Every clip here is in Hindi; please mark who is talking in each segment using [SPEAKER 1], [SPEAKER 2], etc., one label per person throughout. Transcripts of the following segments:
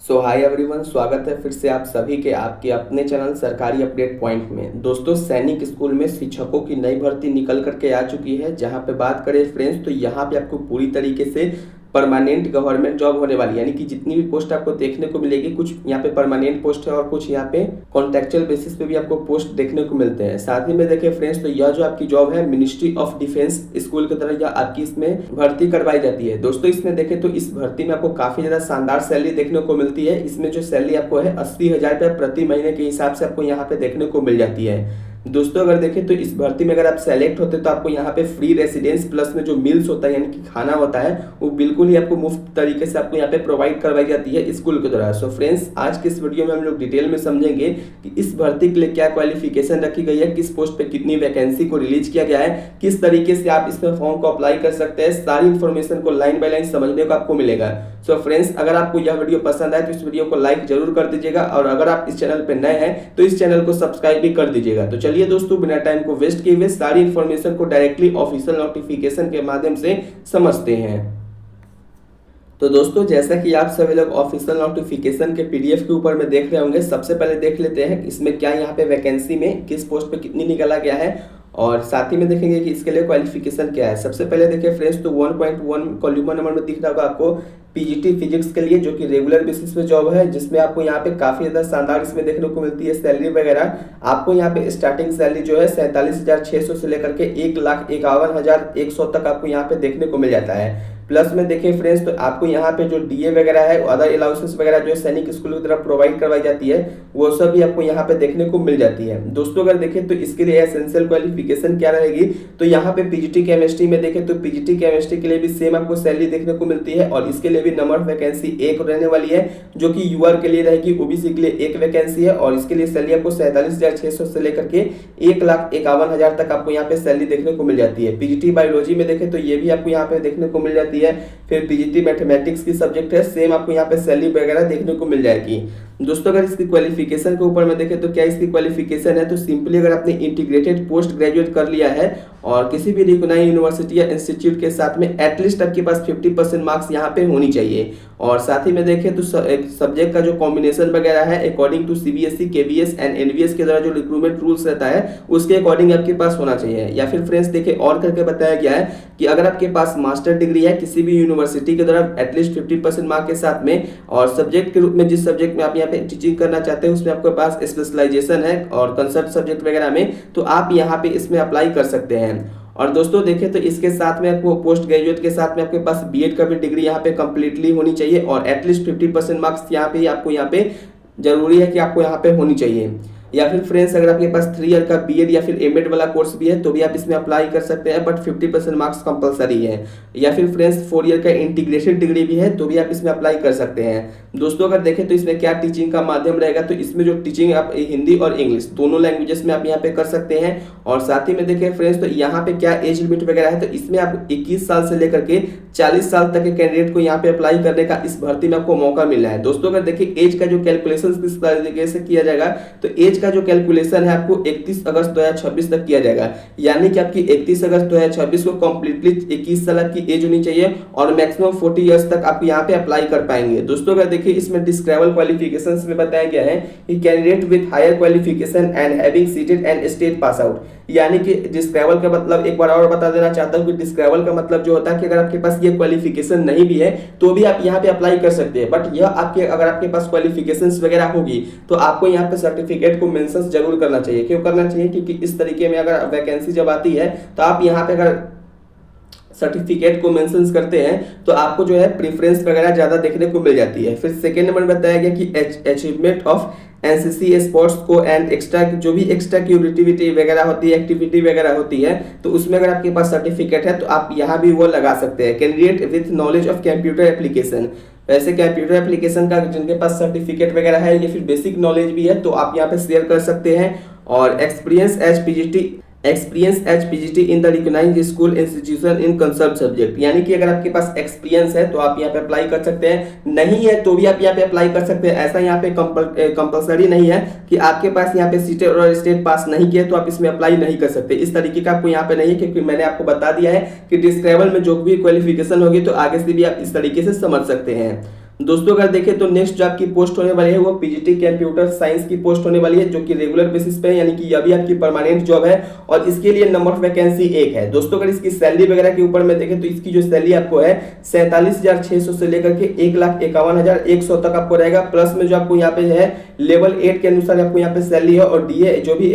[SPEAKER 1] सो हाय एवरीवन, स्वागत है फिर से आप सभी के आपके अपने चैनल सरकारी अपडेट पॉइंट में। दोस्तों, सैनिक स्कूल में शिक्षकों की नई भर्ती निकल करके आ चुकी है। जहां पे बात करें फ्रेंड्स, तो यहां पे आपको पूरी तरीके से परमानेंट गवर्नमेंट जॉब होने वाली है। यानी कि जितनी भी पोस्ट आपको देखने को मिलेगी, कुछ यहाँ पे परमानेंट पोस्ट है और कुछ यहाँ पे कॉन्ट्रेक्चुअल बेसिस पे भी आपको पोस्ट देखने को मिलते हैं। साथ ही में देखें फ्रेंड्स, तो यह जो आपकी जॉब है मिनिस्ट्री ऑफ डिफेंस स्कूल की तरह यह आपकी इसमें भर्ती करवाई जाती है। दोस्तों, इसमें देखें तो इस भर्ती में आपको काफी ज्यादा शानदार सैलरी देखने को मिलती है। इसमें जो सैलरी आपको है 80,000 रुपये प्रति महीने के हिसाब से आपको यहाँ पे देखने को मिल जाती है। दोस्तों, अगर देखें तो इस भर्ती में अगर आप सेलेक्ट होते तो आपको यहाँ पे फ्री रेसिडेंस प्लस में जो मील्स होता है यानी कि खाना होता है वो बिल्कुल ही आपको मुफ्त तरीके से आपको यहाँ पे प्रोवाइड करवाई जाती है स्कूल के द्वारा। सो फ्रेंड्स, आज के इस वीडियो में हम लोग डिटेल में समझेंगे कि इस भर्ती के लिए क्या क्वालिफिकेशन रखी गई है, किस पोस्ट पे कितनी वैकेंसी को रिलीज किया गया है, किस तरीके से आप इसमें फॉर्म को अप्लाई कर सकते हैं। सारी इन्फॉर्मेशन को लाइन बाय लाइन समझने को आपको मिलेगा। सो फ्रेंड्स, अगर आपको यह वीडियो पसंद आए तो इस वीडियो को लाइक जरूर कर दीजिएगा और अगर आप इस चैनल पे नए हैं तो इस चैनल को सब्सक्राइब भी कर दीजिएगा। तो चलिए दोस्तों, बिना टाइम को वेस्ट किए हुए सारी इन्फॉर्मेशन को डायरेक्टली ऑफिशियल नोटिफिकेशन के माध्यम से समझते हैं। तो दोस्तों, जैसा कि आप सभी लोग ऑफिशियल नोटिफिकेशन के पीडीएफ के ऊपर में देख रहे होंगे, सबसे पहले देख लेते हैं इसमें क्या यहाँ पे वैकेंसी में किस पोस्ट पे कितनी निकाला गया है और साथ ही में देखेंगे कि इसके लिए क्वालिफिकेशन क्या है। सबसे पहले देखिए फ्रेंड्स, तो 1.1 कॉलम नंबर में दिख रहा होगा आपको पीजीटी फिजिक्स के लिए, जो कि रेगुलर बेसिस पे जॉब है, जिसमें आपको यहाँ पे काफी ज्यादा शानदार इसमें देखने को मिलती है सैलरी वगैरह। आपको यहाँ पे स्टार्टिंग सैलरी जो है 47,600 से लेकर के 1,51,100 तक आपको यहाँ पे देखने को मिल जाता है। प्लस में देखें फ्रेंड्स, तो आपको यहाँ पे जो डीए वगैरह है, अदर अलाउंसेस वगैरह जो है सैनिक स्कूल की तरफ प्रोवाइड करवाई जाती है, वो सब भी आपको यहाँ पे देखने को मिल जाती है। दोस्तों, अगर देखें तो इसके लिए एसेंशियल क्वालिफिकेशन क्या रहेगी, तो यहाँ पे पीजीटी केमिस्ट्री में देखें तो पीजीटी केमिस्ट्री के लिए भी सेम आपको सैलरी देखने को मिलती है और इसके लिए भी नंबर ऑफ वैकेंसी एक रहने वाली है, जो कि यूआर के लिए रहेगी। ओबीसी के लिए एक वैकेंसी है और इसके लिए सैलरी आपको 47,600 से लेकर के 1,51,000 तक आपको यहाँ पे सैलरी देखने को मिल जाती है। पीजीटी बायोलॉजी में देखें तो ये भी आपको यहाँ पे देखने को मिल जाती है। फिर पीजीटी मैथमेटिक्स की सब्जेक्ट है, सेम आपको यहाँ पे सैलरी वगैरह देखने को मिल जाएगी। दोस्तों, अगर इसकी क्वालिफिकेशन के ऊपर में देखें तो क्या इसकी क्वालिफिकेशन है, तो सिंपली अगर आपने इंटीग्रेटेड पोस्ट ग्रेजुएट कर लिया है और किसी भी रिकॉग्नाइज्ड यूनिवर्सिटी या इंस्टीट्यूट के साथ में एटलीस्ट आपके पास 50% मार्क्स यहाँ पे होनी चाहिए। और साथ ही में देखें तो सब्जेक्ट का जो कॉम्बिनेशन वगैरह है according to CBSE, KVS and NVS के द्वारा जो रिक्रूटमेंट रूल्स रहता है उसके अकॉर्डिंग आपके पास होना चाहिए। या फिर फ्रेंड्स देखिए और करके बताया गया है कि अगर आपके पास मास्टर डिग्री है किसी भी यूनिवर्सिटी के द्वारा एटलीस्ट 50% मार्क के साथ में और सब्जेक्ट के रूप में जिस सब्जेक्ट में आप यहाँ पे टीचिंग करना चाहते हैं उसमें आपके पास स्पेशलाइजेशन है और कंसर्ट सब्जेक्ट वगैरह में, तो आप यहाँ पे इसमें अप्लाई कर सकते हैं। और दोस्तों देखें तो इसके साथ में आपको पोस्ट ग्रेजुएट के साथ में आपके पास बीएड का भी डिग्री यहाँ पे कंप्लीटली होनी चाहिए और एटलीस्ट 50% मार्क्स यहाँ पे आपको यहाँ पे जरूरी है कि आपको यहाँ पे होनी चाहिए। या फिर फ्रेंड्स, अगर आपके पास 3 ईयर का बीएड या फिर एमएड वाला कोर्स भी है तो भी आप इसमें अप्लाई कर सकते हैं, बट 50% मार्क्स कंपलसरी है। या फिर फ्रेंड्स 4 ईयर का इंटीग्रेटेड डिग्री भी है तो भी आप इसमें अप्लाई कर सकते हैं। दोस्तों, अगर देखें तो इसमें क्या टीचिंग का माध्यम रहेगा, तो इसमें जो टीचिंग आप हिंदी और इंग्लिश दोनों लैंग्वेजेस में आप यहाँ पे कर सकते हैं। और साथ ही में देखें फ्रेंड्स, तो यहाँ पे क्या एज लिमिट वगैरह है, तो इसमें आप 21 साल से लेकर के 40 साल तक के कैंडिडेट को यहाँ पे अप्लाई करने का इस भर्ती में आपको मौका मिला है। दोस्तों, अगर देखिए एज का जो कैलकुलेशन किस तरीके से किया जाएगा, तो एज का जो कैलकुलेशन है आपको 31 अगस्त 2026 तक किया जाएगा। यानी कि आपकी 31 अगस्त 2026 को कंप्लीटली 21 साल की एज होनी चाहिए और मैक्सिमम 40 इयर्स तक आप यहाँ पे अप्लाई कर पाएंगे। दोस्तों, अगर देखिए इसमें डिस्क्राइबल क्वालिफिकेशंस में बताया गया है कि candidate with higher qualification and having CTET and state pass out. यानी कि डिस्क्राइबल का मतलब एक बार और बता देना चाहता हूँ कि डिस्क्राइबल का मतलब जो होता है कि अगर आपके पास ये क्वालिफिकेशन नहीं भी है तो भी आप यहाँ पे अप्लाई कर सकते हैं, बट यह आपके अगर आपके पास क्वालिफिकेशंस वगैरह होगी तो आपको यहाँ पे सर्टिफिकेट को मेंशन जरूर करना चाहिए। क्यों करना चाहिए, क्योंकि इस तरीके में अगर वैकेंसी जब आती है तो आप यहाँ पे अगर सर्टिफिकेट को मेंशन करते हैं तो आपको जो है प्रेफरेंस वगैरह ज्यादा देखने को मिल जाती है। फिर सेकेंड नंबर बताया गया कि अचीवमेंट ऑफ एनसीसी स्पोर्ट्स को एंड एक्स्ट्रा जो भी एक्स्ट्रा क्यूरिटिविटी वगैरह होती है, एक्टिविटी वगैरह होती है, तो उसमें अगर आपके पास सर्टिफिकेट है तो आप यहाँ भी वो लगा सकते हैं। Candidate with knowledge of computer application, वैसे कंप्यूटर एप्लीकेशन का जिनके पास सर्टिफिकेट वगैरह है या फिर बेसिक नॉलेज भी है तो आप यहाँ पे शेयर कर सकते हैं। और experience as PGT in the recognised school institution in concerned subject. यानी कि अगर आपके पास एक्सपीरियंस है तो आप यहाँ पे अप्लाई कर सकते हैं, नहीं है तो भी आप यहाँ पे अप्लाई कर सकते हैं। ऐसा यहाँ पे कंपलसरी नहीं है कि आपके पास यहाँ पे सीटेट और स्टेट पास नहीं किया तो आप इसमें अप्लाई नहीं कर सकते। इस तरीके का आपको यहाँ पे नहीं है, क्योंकि मैंने आपको बता दिया है कि डिस्क्राइबल में जो भी क्वालिफिकेशन होगी तो आगे से भी आप इस तरीके से समझ सकते हैं। दोस्तों अगर देखें तो नेक्स्ट जो आपकी पोस्ट होने वाली है वो पीजीटी कंप्यूटर साइंस की पोस्ट होने वाली है, जो कि रेगुलर बेसिस पे है, यानी कि अभी आपकी परमानेंट जॉब है और इसके लिए नंबर ऑफ वैकेंसी एक है। दोस्तों अगर इसकी सैलरी वगैरह के ऊपर में देखें तो इसकी जो सैलरी आपको है 47,600 से लेकर के 1,51,100 तक आपको रहेगा। प्लस में जो आपको यहाँ पे है लेवल 8 के अनुसार आपको यहाँ पे सैलरी है और डीए जो भी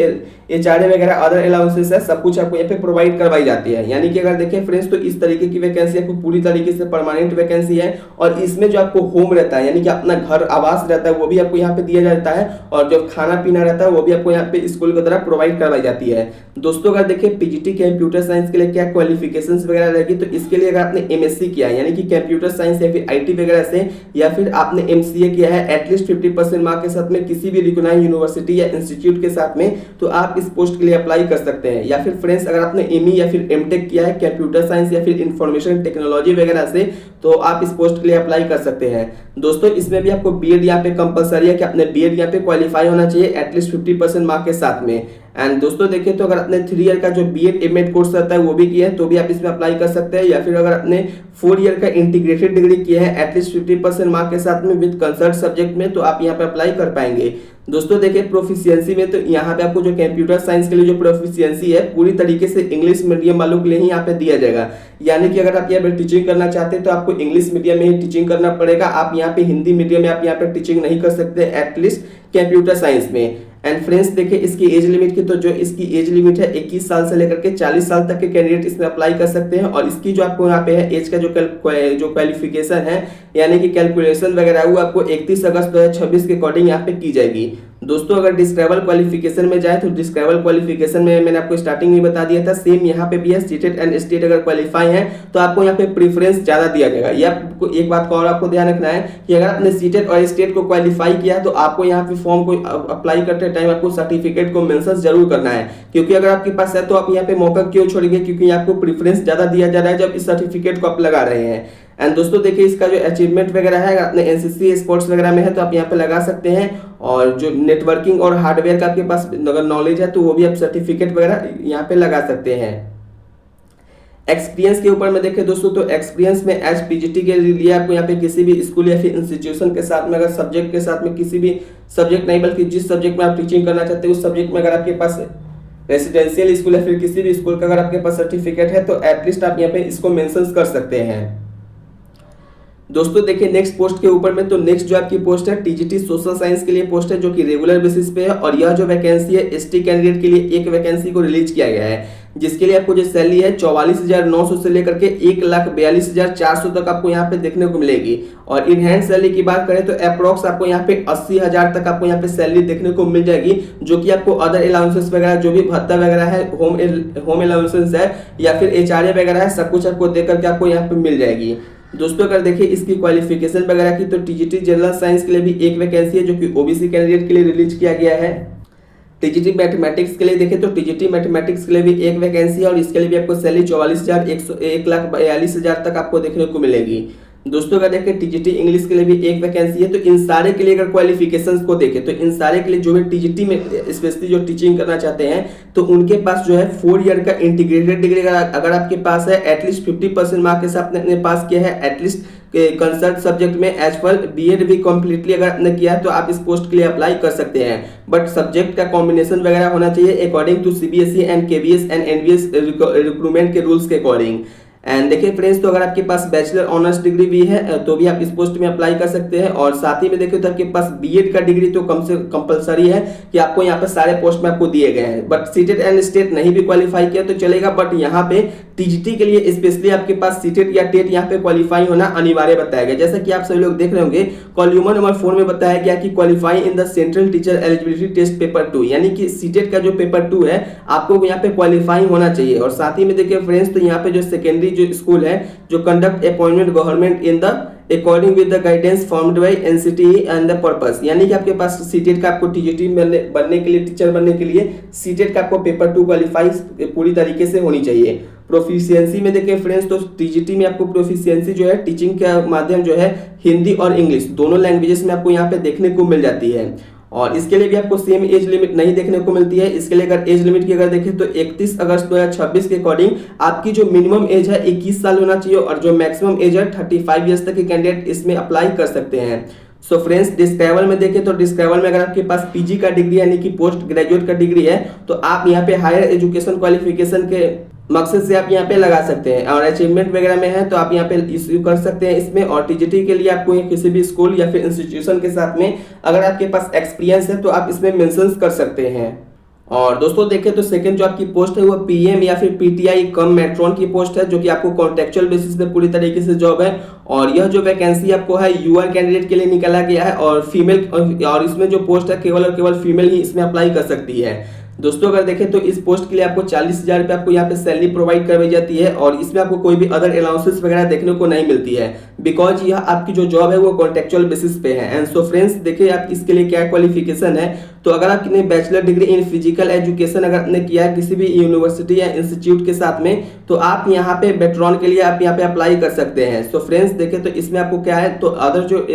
[SPEAKER 1] एचआरए वगैरह अदर अलाउंसेस है सब कुछ आपको यहाँ पे प्रोवाइड करवाई जाती है। यानी कि अगर देखें फ्रेंड्स तो इस तरीके की वैकेंसी आपको पूरी तरीके से परमानेंट वैकेंसी है और इसमें जो आपको होम रहता है यानी कि अपना घर आवास रहता है वो भी आपको यहाँ पे दिया जाता है और जो खाना पीना रहता है वो भी आपको यहाँ पे स्कूल की तरफ प्रोवाइड करवाई जाती है। दोस्तों अगर देखिए पीजीटी कंप्यूटर साइंस के लिए क्या क्वालिफिकेशंस वगैरह रहेगी तो इसके लिए अगर आपने एमएससी किया है यानी कि कंप्यूटर साइंस या फिर आईटी वगैरह से या फिर आपने एमसीए किया है एटलीस्ट 50% मार्क के साथ में किसी भी रिकॉग्नाइज्ड यूनिवर्सिटी या इंस्टीट्यूट के साथ में तो आप इस पोस्ट के लिए अप्लाई कर सकते हैं। या फिर फ्रेंड्स अगर आपने एमई या फिर एमटेक किया है कंप्यूटर साइंस या फिर इंफॉर्मेशन टेक्नोलॉजी वगैरह से तो आप इस पोस्ट के लिए अप्लाई कर सकते हैं। दोस्तों इसमें भी आपको बीएड यहाँ पे कंपलसरी है कि आपने बीएड यहाँ पे क्वालिफाई होना चाहिए एटलीस्ट 50% मार्क के साथ में। एंड दोस्तों देखिए तो अगर आपने 3 ईयर का जो बीएड एमएड कोर्स रहता है वो भी किया है तो भी आप इसमें अप्लाई कर सकते हैं। या फिर अगर आपने 4 ईयर का इंटीग्रेटेड डिग्री किया है एटलीस्ट 50% मार्क के साथ में विद कंसर्ट सब्जेक्ट में तो आप यहाँ पे अप्लाई कर पाएंगे। दोस्तों देखिए प्रोफिशिएंसी में तो यहाँ पे आपको जो कंप्यूटर साइंस के लिए जो प्रोफिशिएंसी है पूरी तरीके से इंग्लिश मीडियम वालों के लिए ही यहाँ पे दिया जाएगा। यानी कि अगर आप यहाँ पे टीचिंग करना चाहते हैं तो आपको इंग्लिश मीडियम में ही टीचिंग करना पड़ेगा। आप यहाँ पे हिंदी मीडियम में आप यहाँ पे टीचिंग नहीं कर सकते एटलीस्ट कंप्यूटर साइंस में। एंड फ्रेंड्स देखिए इसकी एज लिमिट की तो जो इसकी एज लिमिट है 21 साल से लेकर के 40 साल तक के कैंडिडेट इसमें अप्लाई कर सकते हैं। और इसकी जो आपको यहाँ पे है एज का जो क्वालिफिकेशन है यानी कि कैलकुलेशन वगैरह वो आपको 31 अगस्त 2026 के अकॉर्डिंग यहाँ पे की जाएगी। दोस्तों अगर डिस्क्राइबल क्वालिफिकेशन में जाए तो डिस्क्राइबल क्वालिफिकेशन में मैंने आपको स्टार्टिंग में बता दिया था सेम यहाँ पे भी है सीटेट एंड स्टेट अगर क्वालिफाई है तो आपको यहाँ पे प्रीफरेंस ज्यादा दिया जाएगा। ये आपको एक बात का और आपको ध्यान रखना है कि अगर आपने सीटेट और स्टेट को क्वालिफाई किया है तो आपको यहाँ पे फॉर्म को अप्लाई करते टाइम आपको सर्टिफिकेट को मेंशन जरूर करना है, क्योंकि अगर आपके पास है तो आप यहाँ पे मौका क्यों छोड़ेंगे, क्योंकि आपको प्रीफरेंस ज्यादा दिया जा रहा है जब इस सर्टिफिकेट को आप लगा रहे हैं। एंड दोस्तों देखिए इसका जो अचीवमेंट वगैरह है अगर आपने एनसीसी स्पोर्ट्स वगैरह में है तो आप यहाँ पे लगा सकते हैं। और जो नेटवर्किंग और हार्डवेयर का आपके पास अगर नॉलेज है तो वो भी आप सर्टिफिकेट वगैरह यहाँ पे लगा सकते हैं। एक्सपीरियंस के ऊपर में देखें दोस्तों तो एक्सपीरियंस में एज पीजीटी के लिए आपको यहाँ पे किसी भी स्कूल या फिर इंस्टीट्यूशन के साथ में अगर सब्जेक्ट के साथ में किसी भी सब्जेक्ट नहीं बल्कि जिस सब्जेक्ट में आप टीचिंग करना चाहते हैं उस सब्जेक्ट में अगर आपके पास रेसिडेंशियल स्कूल या फिर किसी भी स्कूल का अगर आपके पास सर्टिफिकेट है तो एटलीस्ट आप यहाँ पे इसको मेंशन कर सकते हैं। दोस्तों देखिए नेक्स्ट पोस्ट के ऊपर में तो नेक्स्ट जो आपकी पोस्ट है टीजीटी सोशल साइंस के लिए पोस्ट है जो कि रेगुलर बेसिस पे है। और यह जो वैकेंसी है एसटी कैंडिडेट के लिए एक वैकेंसी को रिलीज किया गया है जिसके लिए आपको जो सैलरी है 44,900 से लेकर के 1,42,400 तक आपको यहाँ पे देखने को मिलेगी। और इन हैंड सैलरी की बात करें तो अप्रोक्स आपको यहाँ पे 80,000 तक आपको यहाँ पे सैलरी देखने को मिल जाएगी, जो कि आपको अदर अलाउंसेस वगैरह जो भी भत्ता वगैरह है होम अलाउंसेस है या फिर एचआरए वगैरह है सब कुछ आपको देकर के आपको यहाँ पे मिल जाएगी। दोस्तों अगर देखिए इसकी क्वालिफिकेशन वगैरह की तो टीजीटी जनरल साइंस के लिए भी एक वैकेंसी है जो कि ओबीसी कैंडिडेट के लिए रिलीज किया गया है। टीजीटी मैथमेटिक्स के लिए देखें तो टीजीटी मैथमेटिक्स के लिए भी एक वैकेंसी है और इसके लिए भी आपको सैलरी 1,42,000 तक आपको देखने को मिलेगी। दोस्तों अगर देखें टीजीटी इंग्लिश के लिए भी एक वैकेंसी है। तो इन सारे के लिए अगर क्वालिफिकेशंस को देखें तो इन सारे के लिए जो है टीजीटी में स्पेशली जो टीचिंग करना चाहते हैं तो उनके पास जो है 4 ईयर का इंटीग्रेटेड डिग्री अगर आपके पास है एटलीस्ट 50% मार्क के साथ आपने पास किया है एटलीस्ट कंसर्ट सब्जेक्ट में एज वेल बीएड भी कंप्लीटली अगर आपने किया है तो आप इस पोस्ट के लिए अप्लाई कर सकते हैं। बट सब्जेक्ट का कॉम्बिनेशन वगैरह होना चाहिए according to CBSE and KVS and NVS recruitment के रूल्स के अकॉर्डिंग। एंड देखिए फ्रेंड्स तो अगर आपके पास बैचलर ऑनर्स डिग्री भी है तो भी आप इस पोस्ट में अप्लाई कर सकते हैं। और साथ ही में देखिए तो आपके पास बीएड का डिग्री तो कम से कंपलसरी है कि आपको यहाँ पे सारे पोस्ट में आपको दिए गए हैं। बट सीटेट एंड स्टेट नहीं भी क्वालिफाई किया तो चलेगा, बट यहाँ पे टीजीटी के लिए स्पेशली आपके पास सीटेट या टेट यहाँ पे क्वालिफाई होना अनिवार्य बताया गया। जैसा कि आप सभी लोग देख रहे होंगे कॉलम नंबर 4 में बताया गया कि qualify in the central teacher eligibility test paper 2, यानी कि सीटेट का जो पेपर 2 है आपको यहाँ पे क्वालिफाई होना चाहिए। और साथ ही में देखिए फ्रेंड्स तो यहाँ पे जो सेकेंडरी जो स्कूल है जो conduct appointment government in the according with the guidance formed by NCTE and the purpose, यानी कि आपके पास सीटेट का आपको टीजीटी बनने के लिए टीचर बनने के लिए सीटेट का आपको पेपर 2 क्वालिफाई पूरी तरीके से होनी चाहिए। प्रोफिशिएंसी में देखिए फ्रेंड्स तो टीजीटी में आपको प्रोफिशिएंसी जो है टीचिंग का माध्यम जो है हिंदी और इंग्लिश दोनों लैंग्वेजेस में आपको यहाँ पे देखने को मिल जाती है। और इसके लिए भी आपको सेम एज लिमिट नहीं देखने को मिलती है। इसके लिए अगर एज लिमिट की अगर देखें तो 31 अगस्त 2026 के अकॉर्डिंग आपकी जो मिनिमम एज है 21 साल होना चाहिए और जो मैक्सिमम एज है 35 ईयर्स तक के कैंडिडेट इसमें अप्लाई कर सकते हैं। सो फ्रेंड्स, डिस्क्राइबल में देखें तो डिस्क्राइबल में अगर आपके पास पीजी का डिग्री यानी कि पोस्ट ग्रेजुएट का डिग्री है तो आप यहाँ पे हायर एजुकेशन क्वालिफिकेशन के मकसद से आप यहाँ पे लगा सकते हैं। और अचीवमेंट वगैरह में है तो आप यहाँ पे इश्यू कर सकते हैं इसमें। और टीजीटी के लिए आपको किसी भी स्कूल या फिर इंस्टीट्यूशन के साथ में अगर आपके पास एक्सपीरियंस है तो आप इसमें मेंशन कर सकते हैं। और दोस्तों देखें तो सेकंड जो आपकी पोस्ट है वो पीएम या फिर पीटीआई कम मेट्रॉन की पोस्ट है, जो कि आपको कॉन्ट्रेक्चुअल बेसिस पे पूरी तरीके से जॉब है। और यह जो वैकेंसी आपको है यूआर कैंडिडेट के लिए निकाला गया है और फीमेल, और इसमें जो पोस्ट है केवल और केवल फीमेल ही इसमें अप्लाई कर सकती है। दोस्तों अगर देखें तो इस पोस्ट के लिए आपको 40,000 रुपये आपको यहाँ पे सैलरी प्रोवाइड करवाई जाती है और इसमें आपको कोई भी अदर अलाउंसेस वगैरह देखने को नहीं मिलती है, बिकॉज यह आपकी जो जॉब है वो कॉन्ट्रेक्चुअल बेसिस पे है। एंड सो फ्रेंड्स, देखिए आप इसके लिए क्या क्वालिफिकेशन है। तो अगर आपने bachelor degree in physical education अगर आपने किया है किसी भी यूनिवर्सिटी या इंस्टीट्यूट के साथ में तो आप यहाँ पे वेटरॉन के लिए आप यहाँ पे अप्लाई कर सकते हैं। सो फ्रेंड्स देखें तो इसमें आपको क्या है, तो अदर जो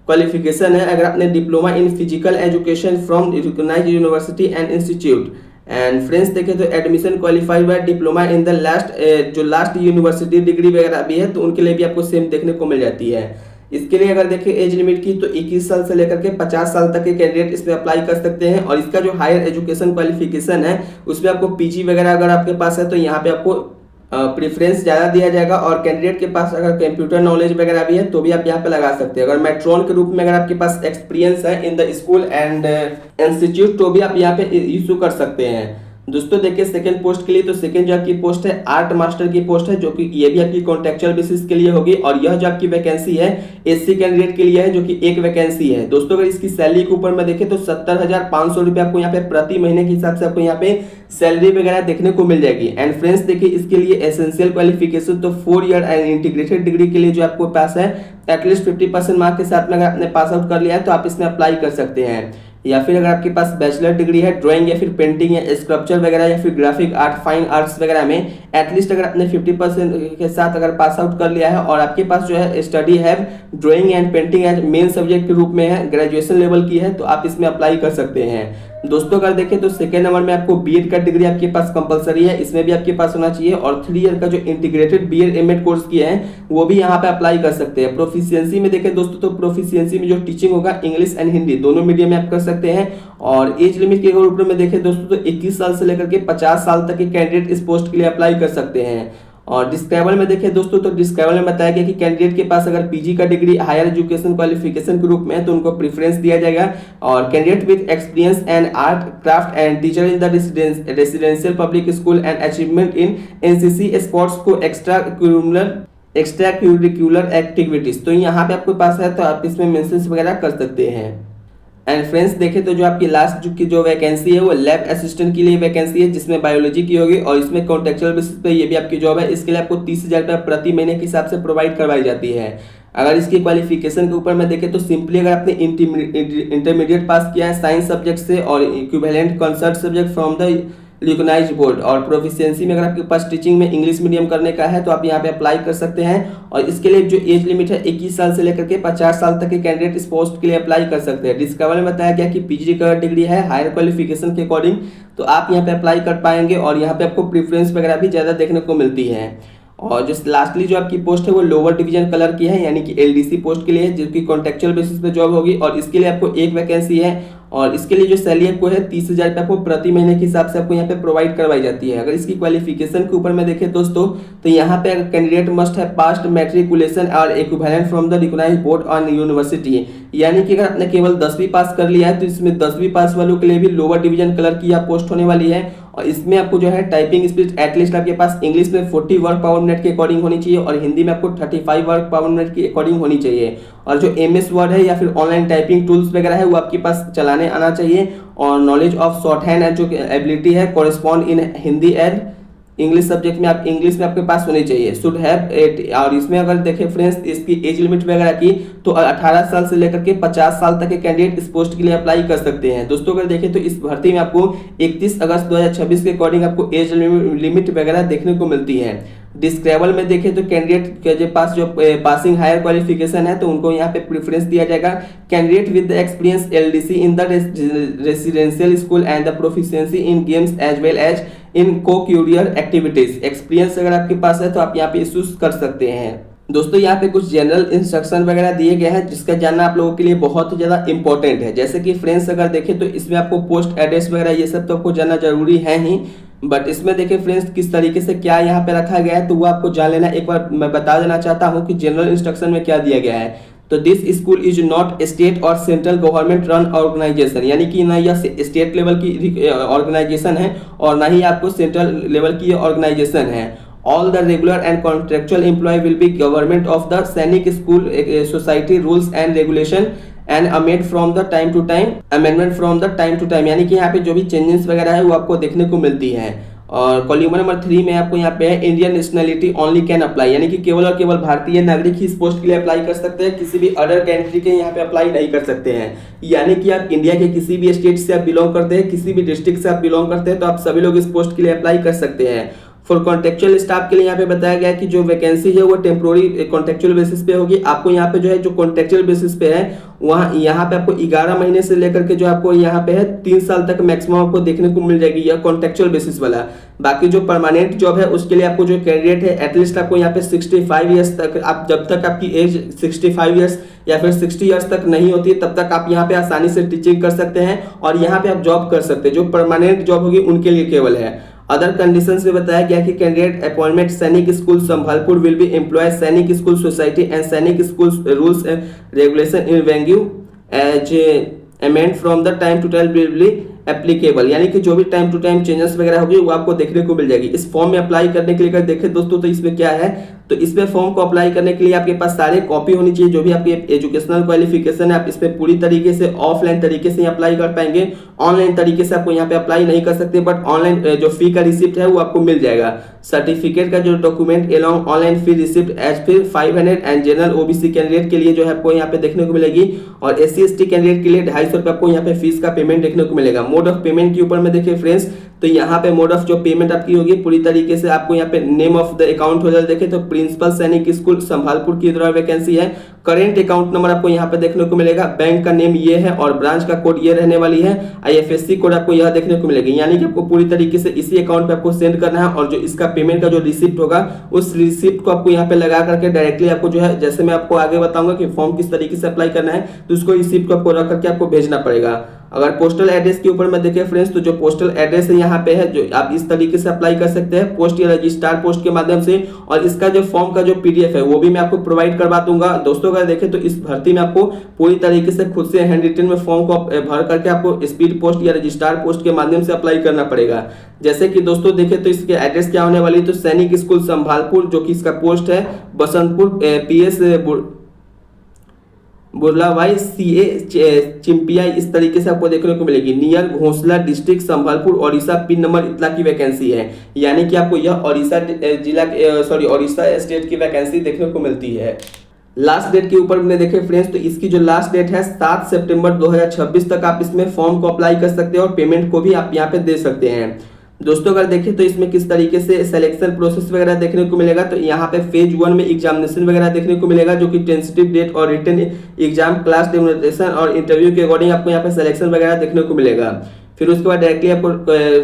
[SPEAKER 1] क्वालिफिकेशन है, अगर आपने diploma in physical education from recognised university and institute. And friends देखें तो admission qualified by diploma in the last university degree वगैरह भी है तो उनके लिए भी आपको सेम देखने को मिल जाती है। इसके लिए अगर देखें एज लिमिट की तो 21 साल से लेकर के 50 साल तक के कैंडिडेट इसमें अप्लाई कर सकते हैं। और इसका जो हायर एजुकेशन क्वालिफिकेशन है उसमें आपको पीजी वगैरह अगर आपके पास है तो यहाँ पे आपको प्रेफरेंस ज़्यादा दिया जाएगा। और कैंडिडेट के पास अगर कंप्यूटर नॉलेज वगैरह भी है तो भी आप यहाँ पे लगा सकते हैं। अगर मेट्रॉन के रूप में अगर आपके पास एक्सपीरियंस है in the school and institute तो भी आप यहाँ पे इशू कर सकते हैं। दोस्तों देखिए सेकंड पोस्ट के लिए तो सेकंड जो आपकी पोस्ट है आर्ट मास्टर की पोस्ट है, जो कि ये भी आपकी कॉन्ट्रेक्चुअल बेसिस के लिए होगी। और यह जो आपकी वैकेंसी है एससी कैंडिडेट के लिए है, जो कि एक वैकेंसी है। दोस्तों अगर इसकी सैलरी के ऊपर में देखें तो 70,500 रुपये आपको यहाँ पे प्रति महीने के हिसाब से आपको यहाँ पे सैलरी वगैरह देखने को मिल जाएगी। एंड फ्रेंड्स देखिए इसके लिए एसेंशियल क्वालिफिकेशन तो 4 ईयर एंड इंटीग्रेटेड डिग्री के लिए जो आपको पास है एटलीस्ट 50% मार्क के साथ में अगर आपने पास आउट कर लिया है तो आप इसमें अप्लाई कर सकते हैं। या फिर अगर आपके पास बैचलर डिग्री है ड्राइंग या फिर पेंटिंग या स्कल्पचर वगैरह या फिर ग्राफिक आर्ट फाइन आर्ट्स वगैरह में एटलीस्ट अगर आपने 50% के साथ अगर पास आउट कर लिया है और आपके पास जो है स्टडी है drawing and painting as main subject के रूप में है, ग्रेजुएशन लेवल की है, तो आप इसमें अप्लाई कर सकते हैं। दोस्तों अगर देखें तो सेकेंड नंबर में आपको बीएड का डिग्री आपके पास कंपलसरी है, इसमें भी आपके पास होना चाहिए। और 3 ईयर का जो इंटीग्रेटेड बीएड एमएड कोर्स किया है वो भी यहाँ पे अप्लाई कर सकते हैं। प्रोफिशिएंसी में देखें दोस्तों तो प्रोफिशिएंसी में जो टीचिंग होगा इंग्लिश एंड हिंदी दोनों मीडियम में आप कर सकते हैं। और एज लिमिट के ऊपर में देखें दोस्तों तो 21 साल से लेकर के 50 साल तक के कैंडिडेट इस पोस्ट के लिए अप्लाई कर सकते हैं। और डिस्क्राइबल में देखें दोस्तों तो डिस्क्राइबल में बताया गया कि कैंडिडेट के पास अगर पीजी का डिग्री हायर एजुकेशन क्वालिफिकेशन के रूप में है तो उनको प्रेफरेंस दिया जाएगा। और candidate with experience and art craft and teacher in the residential public school and achievement in NCC sports को एक्स्ट्रा करिकुलर एक्टिविटीज, तो यहाँ पे आपके पास है तो आप इसमें मेंशन वगैरह कर सकते हैं। एंड फ्रेंड्स देखें तो जो आपकी लास्ट जो वैकेंसी है वो लैब असिस्टेंट के लिए वैकेंसी है, जिसमें बायोलॉजी की होगी और इसमें कॉन्ट्रेक्चुअल बेसिस पे ये भी आपकी जॉब है। इसके लिए आपको 30,000 रुपये प्रति महीने के हिसाब से प्रोवाइड करवाई जाती है। अगर इसकी क्वालिफिकेशन के ऊपर में देखें तो सिंपली अगर आपने इंटरमीडिएट पास किया है साइंस सब्जेक्ट से और equivalent concerned subject from the recognised board, और प्रोफिशिएंसी में अगर आपके पास टीचिंग में इंग्लिश मीडियम करने का है तो आप यहाँ पे अप्लाई कर सकते हैं। और इसके लिए जो एज लिमिट है 21 साल से लेकर के 50 साल तक के कैंडिडेट इस पोस्ट के लिए अप्लाई कर सकते हैं। डिस्कवर में बताया गया कि पीजी का डिग्री है हायर क्वालिफिकेशन के अकॉर्डिंग तो आप यहाँ पे अप्लाई कर पाएंगे और यहाँ पे आपको प्रेफरेंस वगैरह भी ज़्यादा देखने को मिलती है। और जो लास्टली जो आपकी पोस्ट है वो लोअर डिवीजन कलर की है, यानी कि एलडीसी पोस्ट के लिए, जो कि कॉन्ट्रेक्चुअल बेसिस पे जॉब होगी। और इसके लिए आपको एक वैकेंसी है और इसके लिए जो सैलरी आपको है 30,000 रुपये आपको प्रति महीने के हिसाब से आपको यहाँ पे प्रोवाइड करवाई जाती है। अगर इसकी क्वालिफिकेशन के ऊपर में देखें दोस्तों तो यहाँ पे candidate must have passed matriculation और equivalent from the recognised board on university, यानी कि अगर आपने केवल 10वीं पास कर लिया है तो इसमें 10वीं पास वालों के लिए भी लोअर डिवीजन कलर की यह पोस्ट होने वाली है। और इसमें आपको जो है टाइपिंग स्पीड एटलीस्ट आपके पास इंग्लिश में 40 वर्ड पर मिनट के अकॉर्डिंग होनी चाहिए और हिंदी में आपको 35 वर्ड पर मिनट के अकॉर्डिंग होनी चाहिए। और जो एमएस वर्ड है या फिर ऑनलाइन टाइपिंग टूल्स वगैरह है वो आपके पास चलाने आना चाहिए। और नॉलेज ऑफ शॉर्ट हैंड जो एबिलिटी है correspond in Hindi and English subject में आप इंग्लिश में आपके पास होनी चाहिए शुड हैव एट। और इसमें अगर देखें फ्रेंड्स इसकी एज लिमिट वगैरह की तो 18 साल से लेकर के 50 साल तक के कैंडिडेट इस पोस्ट के लिए अप्लाई कर सकते हैं। दोस्तों अगर देखें तो इस भर्ती में आपको 31 अगस्त 2026 के अकॉर्डिंग आपको एज लिमिट वगैरह देखने को मिलती है। डिस्क्रेबल में देखें तो कैंडिडेट के पास जो पासिंग हायर क्वालिफिकेशन है तो उनको यहाँ पे प्रेफरेंस दिया जाएगा। Candidate with the experience LDC in the residential school and the proficiency in games as well as in cocurricular activities, experience अगर आपके पास है तो आप यहाँ पे इशूज कर सकते हैं। दोस्तों यहाँ पे कुछ जनरल इंस्ट्रक्शन वगैरह दिए गए हैं जिसका जानना आप लोगों के लिए बहुत ही ज़्यादा इंपॉर्टेंट है। जैसे कि फ्रेंड्स अगर देखें तो इसमें आपको पोस्ट एड्रेस वगैरह ये सब तो आपको जानना जरूरी है ही, बट इसमें देखिए फ्रेंड्स किस तरीके से क्या यहाँ पे रखा गया है तो वो आपको जान लेना। एक बार मैं बता देना चाहता हूँ कि जनरल इंस्ट्रक्शन में क्या दिया गया है। तो this school is not state और सेंट्रल गवर्नमेंट रन ऑर्गेनाइजेशन, यानी कि ना यह स्टेट लेवल की ऑर्गेनाइजेशन है और ना ही आपको सेंट्रल लेवल की ऑर्गेनाइजेशन है। All the regular and contractual employee will be government of the Sainik school society rules and regulation and amend from the time to time, amendment from the time to time, यानी कि यहाँ पे जो भी चेंजेस वगैरह है वो आपको देखने को मिलती है। और कॉलम नंबर 3 में आपको यहाँ पे है Indian nationality only can apply, यानी कि केवल और केवल भारतीय नागरिक ही इस पोस्ट के लिए अप्लाई कर सकते हैं, किसी भी अदर कंट्री के यहाँ पे अप्लाई नहीं कर सकते हैं। यानी कि आप इंडिया के किसी भी स्टेट से आप बिलोंग करते हैं, किसी भी डिस्ट्रिक्ट से आप बिलोंग करते हैं तो आप सभी लोग इस पोस्ट के लिए अप्लाई कर सकते हैं। फॉर कॉन्ट्रेक्चुअल स्टाफ के लिए यहाँ पे बताया गया है कि जो वैकेंसी है वो टेम्पोररी कॉन्ट्रेक्चुअल बेसिस पे होगी। आपको यहाँ पे जो है जो कॉन्ट्रेक्चुअल बेसिस पे है वहाँ यहाँ पे आपको 11 महीने से लेकर के जो आपको यहाँ पे है 3 साल तक मैक्सिमम आपको देखने को मिल जाएगी, यह कॉन्ट्रेक्चुअल बेसिस वाला। बाकी जो परमानेंट जॉब है उसके लिए आपको जो कैंडिडेट है एटलीस्ट आपको यहाँ पे 65 ईयर्स तक, आप जब तक आपकी एज 65 ईयर्स या फिर 60 ईयर्स तक नहीं होती तब तक आप यहाँ पे आसानी से टीचिंग कर सकते हैं और यहाँ पे आप जॉब कर सकते हैं। जो परमानेंट जॉब होगी उनके लिए केवल है। अदर कंडीशंस में बताया गया कि candidate appointment Sainik school Sambalpur will be employ Sainik school society and Sainik school rules and regulation in venue as amend from the time to time will be applicable, यानी कि जो भी टाइम टू टाइम चेंजेस वगैरह होगी वो आपको देखने को मिल जाएगी। इस फॉर्म में अप्लाई करने के लिए अगर देखें दोस्तों तो इसमें क्या है, तो इसमें फॉर्म को अप्लाई करने के लिए आपके पास सारे कॉपी होनी चाहिए, जो भी आपकी एजुकेशनल क्वालिफिकेशन है आप इस पे पूरी तरीके से ऑफलाइन तरीके से अप्लाई कर पाएंगे। ऑनलाइन तरीके से आपको यहाँ पे अप्लाई नहीं कर सकते, बट ऑनलाइन जो फी का रिसिप्ट है वो आपको मिल जाएगा। सर्टिफिकेट का जो document along online fee receipt as फिर 500 एंड जनरल ओबीसी कैंडिडेट के लिए जो है आपको यहाँ पे देखने को मिलेगी और SC/ST कैंडिडेट के लिए 250 रुपये आपको यहाँ पे फीस का पेमेंट देखने को मिलेगा। मोड ऑफ पेमेंट के ऊपर में देखिए फ्रेंड्स तो यहाँ पे मोड ऑफ जो पेमेंट आपकी होगी पूरी तरीके से आपको यहाँ पे name of the account holder देखे तो प्रिंसिपल सैनिक स्कूल संभालपुर की द्वारा वैकेंसी है। करेंट अकाउंट नंबर आपको यहाँ पे देखने को मिलेगा, बैंक का नेम ये है और ब्रांच का कोड ये रहने वाली है। IFSC कोड आपको यह देखने को मिलेगी, यानी कि आपको पूरी तरीके से इसी अकाउंट पे आपको सेंड करना है और जो इसका पेमेंट का जो रिसिप्ट होगा उस रिसिप्ट को आपको यहाँ पे लगा करके डायरेक्टली आपको जो है, जैसे मैं आपको आगे बताऊंगा कि फॉर्म किस तरीके से अप्लाई करना है तो उसको रिसिप्ट को आपको रख करके आपको भेजना पड़ेगा। अगर पोस्टल एड्रेस के ऊपर में देखें फ्रेंड्स तो जो पोस्टल एड्रेस है यहाँ पे है जो आप इस तरीके से अप्लाई कर सकते हैं पोस्ट या रजिस्ट्रार पोस्ट के माध्यम से, और इसका जो फॉर्म का जो PDF है वो भी मैं आपको प्रोवाइड करवा दूंगा। दोस्तों अगर देखें तो इस भर्ती में आपको पूरी तरीके से खुद से हैंड रिटन में फॉर्म को भर करके आपको स्पीड पोस्ट या रजिस्ट्रार पोस्ट के माध्यम से अप्लाई करना पड़ेगा। जैसे कि दोस्तों देखें तो इसके एड्रेस क्या होने वाली, तो सैनिक स्कूल संभालपुर जो कि इसका पोस्ट है बसंतपुर PS बुरलावाई CA चिंपिया, इस तरीके से आपको देखने को मिलेगी। नियर घोंसला डिस्ट्रिक्ट संभालपुर ओडिशा, पिन नंबर इतना की वैकेंसी है, यानी कि आपको यह ओडिशा जिला ओडिशा स्टेट की वैकेंसी देखने को मिलती है। लास्ट डेट के ऊपर में देखें फ्रेंड्स तो इसकी जो लास्ट डेट है 7 सितंबर 2026 तक आप इसमें फॉर्म को अप्लाई कर सकते हैं और पेमेंट को भी आप यहाँ पे दे सकते हैं। दोस्तों अगर देखें तो इसमें किस तरीके से सिलेक्शन प्रोसेस वगैरह देखने को मिलेगा, तो यहाँ पे फेज 1 में एग्जामिनेशन वगैरह देखने को मिलेगा जो कि टेंटेटिव डेट और रिटन एग्जाम क्लास डेमोनेशन और इंटरव्यू के अकॉर्डिंग आपको यहाँ पे सिलेक्शन वगैरह देखने को मिलेगा। फिर उसके बाद डायरेक्टली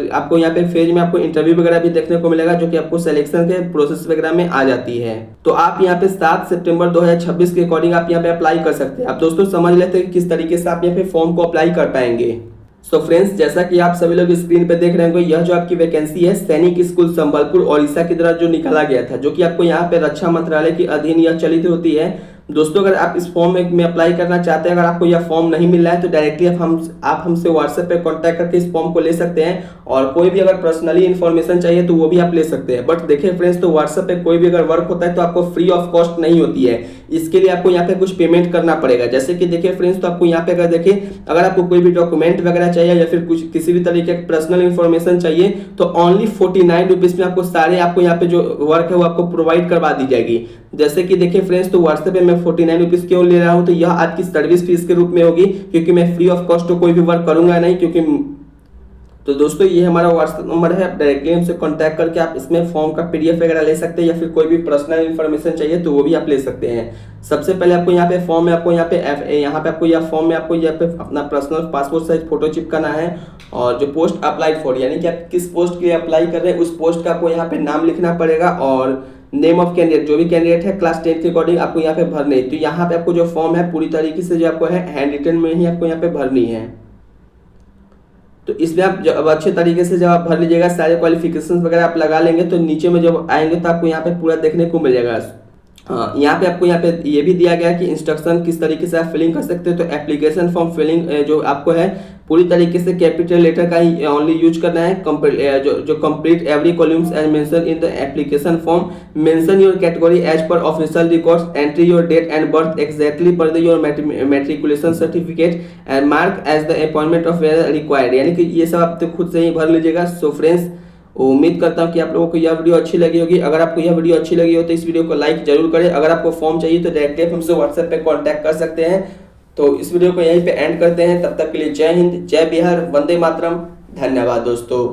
[SPEAKER 1] आपको यहाँ पे फेज में आपको इंटरव्यू वगैरह भी देखने को मिलेगा जो कि आपको सिलेक्शन के प्रोसेस वगैरह में आ जाती है। तो आप यहाँ पे 7 सितंबर 2026 के अकॉर्डिंग आप यहाँ पे अप्लाई कर सकते हैं। आप दोस्तों समझ लेते हैं किस तरीके से आप यहाँ पे फॉर्म को अप्लाई कर पाएंगे। सो फ्रेंड्स जैसा कि आप सभी लोग स्क्रीन पे देख रहे होंगे यह जो आपकी वैकेंसी है सैनिक स्कूल संबलपुर ओडिशा की तरह जो निकाला गया था, जो कि आपको यहाँ पे रक्षा मंत्रालय के अधीन यह चलित होती है। दोस्तों अगर आप इस फॉर्म में अप्लाई करना चाहते हैं, अगर आपको यह फॉर्म नहीं मिल रहा है तो डायरेक्टली आप हमसे व्हाट्सएप पे कांटेक्ट करके इस फॉर्म को ले सकते हैं और कोई भी अगर पर्सनली इन्फॉर्मेशन चाहिए तो वो भी आप ले सकते हैं। बट देखिए फ्रेंड्स तो व्हाट्सएप पे कोई भी अगर वर्क होता है तो आपको फ्री ऑफ कॉस्ट नहीं होती है, इसके लिए आपको यहाँ पे कुछ पेमेंट करना पड़ेगा। जैसे कि देखिए फ्रेंड्स तो आपको यहाँ पे अगर देखिए अगर आपको कोई भी डॉक्यूमेंट वगैरह चाहिए या फिर कुछ किसी भी तरीके की पर्सनल इन्फॉर्मेशन चाहिए तो ओनली 49 रुपीज में आपको सारे आपको यहाँ पे जो वर्क है वो आपको प्रोवाइड करवा दी जाएगी। जैसे कि देखिए फ्रेंड्स तो व्हाट्सएप पे मैं 49 रुपीज क्यों ले रहा हूँ, तो यह आपकी सर्विस फीस के रूप में होगी क्योंकि मैं फ्री ऑफ कॉस्ट तो कोई भी वर्क करूंगा नहीं, क्योंकि तो दोस्तों ये हमारा व्हाट्सएप नंबर है, आप डायरेक्टली हमसे कांटेक्ट करके आप इसमें फॉर्म का पीडीएफ वगैरह ले सकते हैं, या फिर कोई भी पर्सनल इन्फॉर्मेशन चाहिए तो वो भी आप ले सकते हैं। सबसे पहले आपको यहाँ पे फॉर्म में आपको यहाँ पे आपको यह फॉर्म में आपको यहाँ पे अपना पर्सनल पासपोर्ट साइज फोटो चिपकाना है, और जो पोस्ट अप्लाइड फॉर यानी कि आप किस पोस्ट के लिए अप्लाई कर रहे हैं उस पोस्ट का आपको यहाँ पे नाम लिखना पड़ेगा, और नेम ऑफ कैंडिडेट जो भी कैंडिडेट है क्लास 10 के अकॉर्डिंग आपको यहाँ पे भरनी है। तो यहाँ पे आपको जो फॉर्म है पूरी तरीके से जो आपको है हैंड रिटन में ही आपको यहाँ पे भरनी है। तो इसमें आप जब अच्छे तरीके से जब आप भर लीजिएगा, सारे क्वालिफिकेशंस वगैरह आप लगा लेंगे, तो नीचे में जब आएंगे तो आपको यहाँ पे पूरा देखने को मिल जाएगा। हाँ, यहाँ पे आपको यहाँ पे ये भी दिया गया है कि इंस्ट्रक्शन किस तरीके से आप फिलिंग कर सकते हो। तो एप्लीकेशन फॉर्म फिलिंग जो आपको है पूरी तरीके से कैपिटल लेटर का ही ओनली यूज करना है। जो complete every columns as mention in the application form, mention your category as per official records, entry your date and birth exactly per your matriculation certificate and mark as the appointment of where required, यानी कि ये सब आप तो खुद से ही भर लीजिएगा। सो फ्रेंड्स, उम्मीद करता हूं कि आप लोगों को यह वीडियो अच्छी लगी होगी। अगर आपको यह वीडियो अच्छी लगी हो तो इस वीडियो को लाइक जरूर करें। अगर आपको फॉर्म चाहिए तो डायरेक्टली हमसे व्हाट्सएप पे कांटेक्ट कर सकते हैं। तो इस वीडियो को यहीं पे एंड करते हैं। तब तक के लिए जय हिंद, जय बिहार, वंदे मातरम। धन्यवाद दोस्तों।